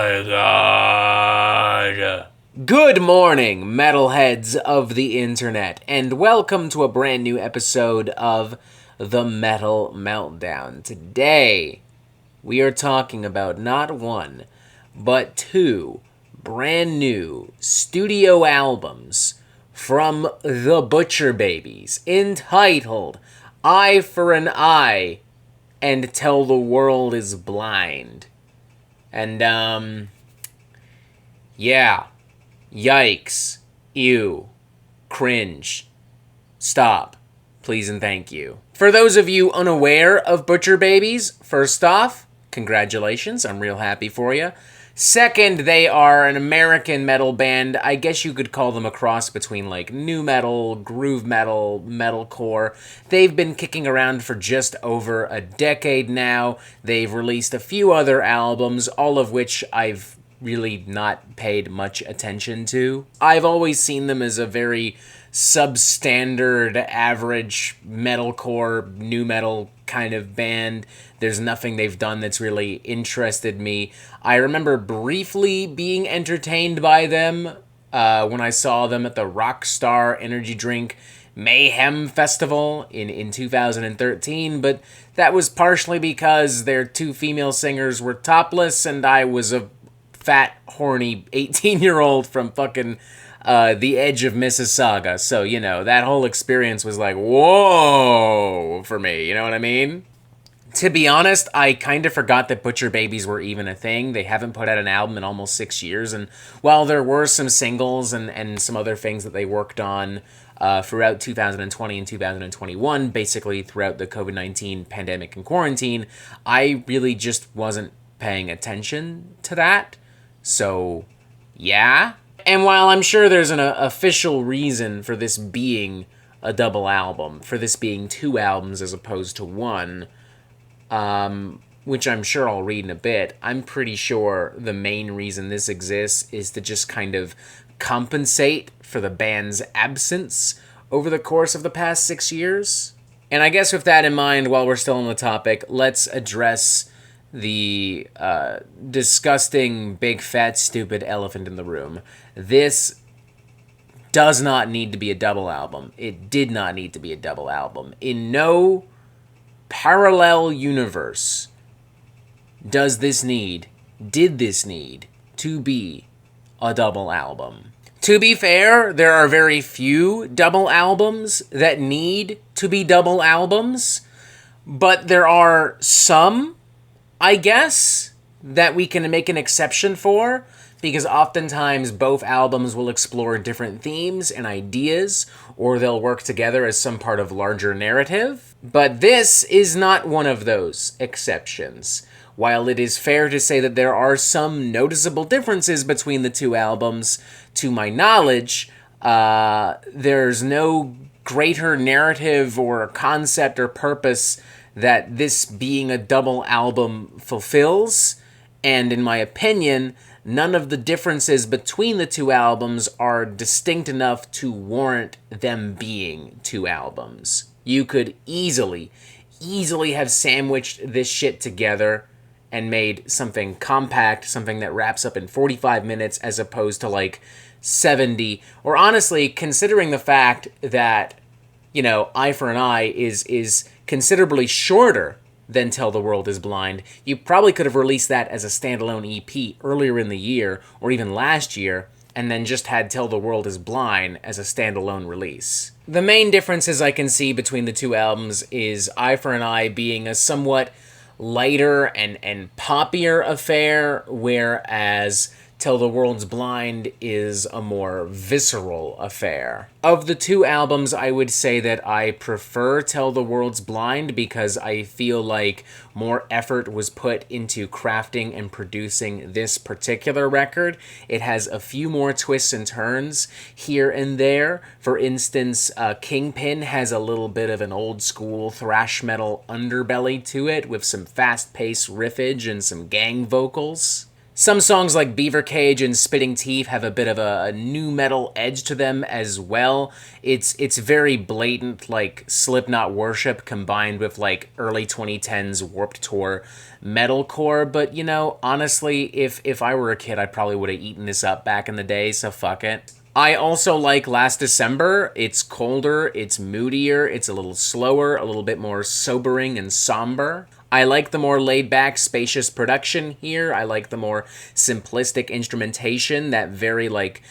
my god. Good morning, metalheads of the internet, and welcome to a brand new episode of the Metal Meltdown. Today, we are talking about not one, but two brand new studio albums from the Butcher Babies, entitled Eye for an Eye and Till the World is Blind. And, yeah. Yikes. Ew. Cringe. Stop. Please and thank you. For those of you unaware of Butcher Babies, first off, congratulations. I'm real happy for you. Second, they are an American metal band. I guess you could call them a cross between like nu metal, groove metal, metalcore. They've been kicking around for just over a decade now. They've released a few other albums, all of which I've really not paid much attention to. I've always seen them as a very substandard, average metalcore, nu metal kind of band. There's nothing they've done that's really interested me. I remember briefly being entertained by them when I saw them at the Rockstar Energy Drink Mayhem Festival in 2013, but that was partially because their two female singers were topless and I was a fat, horny 18-year-old from fucking the edge of Mississauga. So, you know, that whole experience was like, whoa, for me. You know what I mean? To be honest, I kind of forgot that Butcher Babies were even a thing. They haven't put out an album in almost 6 years. And while there were some singles and some other things that they worked on throughout 2020 and 2021, basically throughout the COVID-19 pandemic and quarantine, I really just wasn't paying attention to that. So, yeah. And while I'm sure there's an official reason for this being a double album, for this being two albums as opposed to one, which I'm sure I'll read in a bit, I'm pretty sure the main reason this exists is to just kind of compensate for the band's absence over the course of the past 6 years. And I guess with that in mind, while we're still on the topic, let's address the disgusting, big, fat, stupid elephant in the room. This does not need to be a double album. It did not need to be a double album. In no parallel universe did this need to be a double album. To be fair, there are very few double albums that need to be double albums, but there are some, I guess, that we can make an exception for, because oftentimes both albums will explore different themes and ideas, or they'll work together as some part of larger narrative. But this is not one of those exceptions. While it is fair to say that there are some noticeable differences between the two albums, to my knowledge, there's no greater narrative or concept or purpose that this being a double album fulfills, and in my opinion, none of the differences between the two albums are distinct enough to warrant them being two albums. You could easily have sandwiched this shit together and made something compact, something that wraps up in 45 minutes as opposed to like 70, or honestly, considering the fact that, you know, Eye for an Eye is considerably shorter than Till the World is Blind, you probably could have released that as a standalone EP earlier in the year, or even last year, and then just had Till the World is Blind as a standalone release. The main differences I can see between the two albums is Eye for an Eye being a somewhat lighter and poppier affair, whereas Till the World's Blind is a more visceral affair. Of the two albums, I would say that I prefer Till the World's Blind because I feel like more effort was put into crafting and producing this particular record. It has a few more twists and turns here and there. For instance, Kingpin has a little bit of an old school thrash metal underbelly to it with some fast-paced riffage and some gang vocals. Some songs like Beaver Cage and Spitting Teeth have a bit of a new metal edge to them as well. It's very blatant, like Slipknot Worship combined with like early 2010s Warped Tour metalcore. But you know, honestly, if I were a kid, I probably would have eaten this up back in the day. So fuck it. I also like Last December. It's colder, it's moodier, it's a little slower, a little bit more sobering and somber. I like the more laid-back, spacious production here. I like the more simplistic instrumentation, that very, like,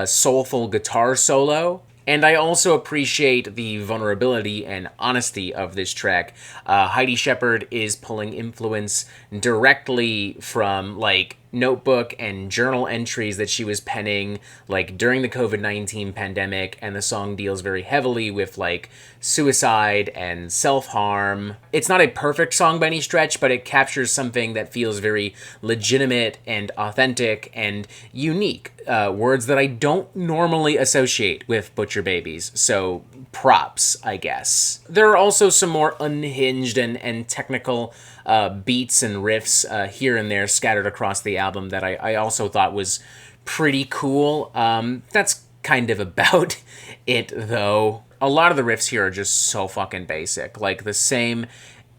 soulful guitar solo. And I also appreciate the vulnerability and honesty of this track. Heidi Shepard is pulling influence directly from, like, notebook and journal entries that she was penning, like, during the COVID-19 pandemic, and the song deals very heavily with, like, suicide and self-harm. It's not a perfect song by any stretch, but it captures something that feels very legitimate and authentic and unique. Words that I don't normally associate with Butcher Babies, so props, I guess. There are also some more unhinged and technical beats and riffs here and there scattered across the album that I also thought was pretty cool. That's kind of about it, though. A lot of the riffs here are just so fucking basic. Like the same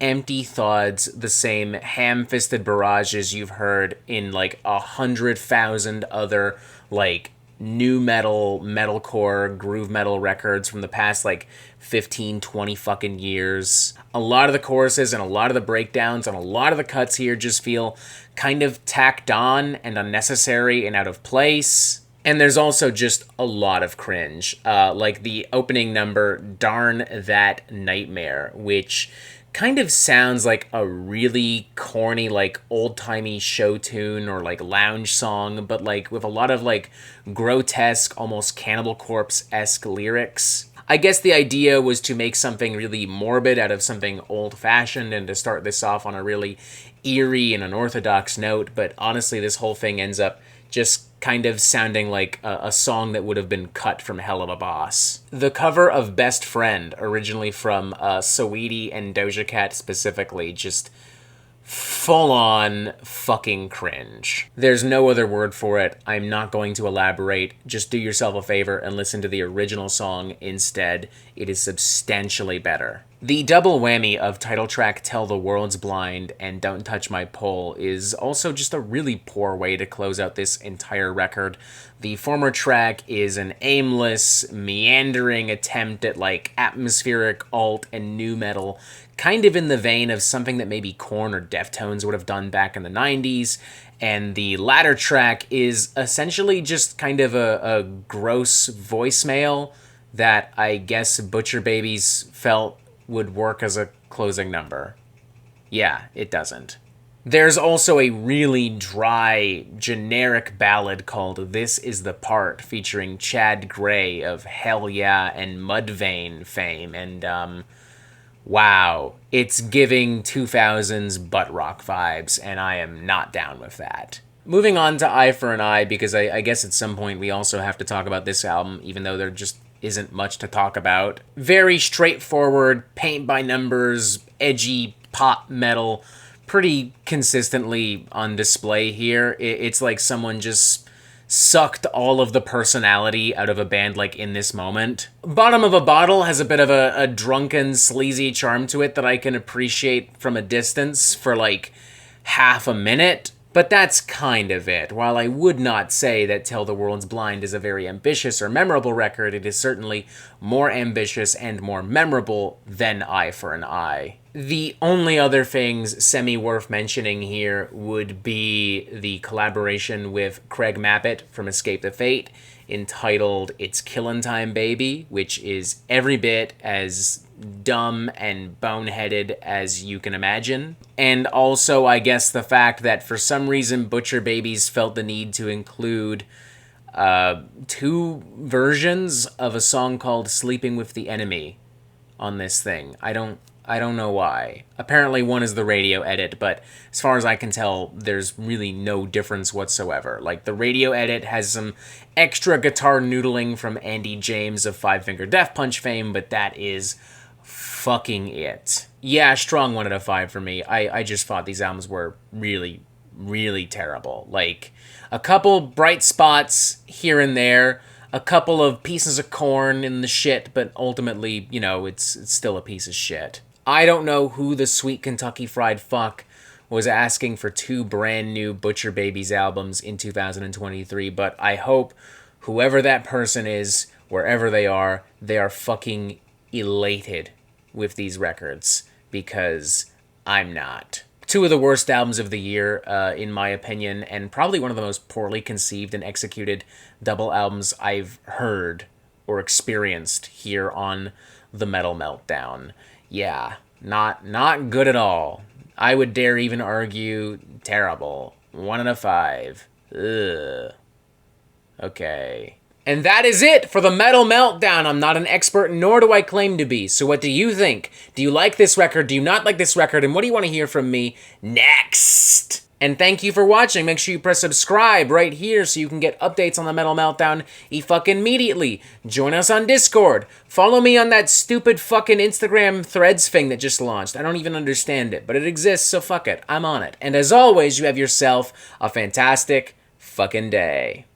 empty thuds, the same ham-fisted barrages you've heard in like 100,000 other like new metal, metalcore, groove metal records from the past like 15, 20 fucking years. A lot of the choruses and a lot of the breakdowns and a lot of the cuts here just feel kind of tacked on and unnecessary and out of place. And there's also just a lot of cringe, like the opening number, Darn That Nightmare, which kind of sounds like a really corny, like old-timey show tune or like lounge song, but like with a lot of like grotesque, almost Cannibal Corpse-esque lyrics. I guess the idea was to make something really morbid out of something old-fashioned and to start this off on a really eerie and unorthodox note, but honestly this whole thing ends up just kind of sounding like a song that would have been cut from Hell of a Boss. The cover of Best Friend, originally from Saweetie and Doja Cat specifically, just full-on fucking cringe. There's no other word for it. I'm not going to elaborate. Just do yourself a favor and listen to the original song instead. It is substantially better. The double whammy of title track Tell the World's Blind and Don't Touch My Pole is also just a really poor way to close out this entire record. The former track is an aimless, meandering attempt at like atmospheric alt and new metal, kind of in the vein of something that maybe Korn or Deftones would have done back in the 90s. And the latter track is essentially just kind of a gross voicemail that I guess Butcher Babies felt would work as a closing number. Yeah, it doesn't. There's also a really dry, generic ballad called This Is the Part, featuring Chad Gray of Hell Yeah and Mudvayne fame, and wow, it's giving 2000s butt rock vibes, and I am not down with that. Moving on to Eye for an Eye, because I guess at some point we also have to talk about this album, even though there just isn't much to talk about. Very straightforward, paint by numbers, edgy pop metal, pretty consistently on display here. It's like someone just sucked all of the personality out of a band like In This Moment. Bottom of a Bottle has a bit of a drunken, sleazy charm to it that I can appreciate from a distance for like half a minute. But that's kind of it. While I would not say that Tell the World's Blind is a very ambitious or memorable record, it is certainly more ambitious and more memorable than Eye for an Eye. The only other things semi-worth mentioning here would be the collaboration with Craig Mabbitt from Escape the Fate, entitled It's Killin' Time Baby, which is every bit as dumb and boneheaded as you can imagine. And also, I guess, the fact that for some reason Butcher Babies felt the need to include two versions of a song called Sleeping with the Enemy on this thing. I don't know why. Apparently one is the radio edit, but as far as I can tell, there's really no difference whatsoever. Like, the radio edit has some extra guitar noodling from Andy James of Five Finger Death Punch fame, but that is fucking it. Yeah, strong 1 out of 5 for me. I just thought these albums were really, really terrible. Like, a couple bright spots here and there, a couple of pieces of corn in the shit, but ultimately, you know, it's still a piece of shit. I don't know who the sweet Kentucky Fried Fuck was asking for 2 brand new Butcher Babies albums in 2023, but I hope whoever that person is, wherever they are fucking elated with these records, because I'm not. 2 of the worst albums of the year, in my opinion, and probably one of the most poorly conceived and executed double albums I've heard or experienced here on the Metal Meltdown. Yeah, not good at all. I would dare even argue terrible. 1 out of 5. Ugh. Okay. And that is it for the Metal Meltdown. I'm not an expert, nor do I claim to be. So what do you think? Do you like this record? Do you not like this record? And what do you want to hear from me next? And thank you for watching. Make sure you press subscribe right here so you can get updates on the Metal Meltdown fucking immediately. Join us on Discord. Follow me on that stupid fucking Instagram Threads thing that just launched. I don't even understand it, but it exists, so fuck it. I'm on it. And as always, you have yourself a fantastic fucking day.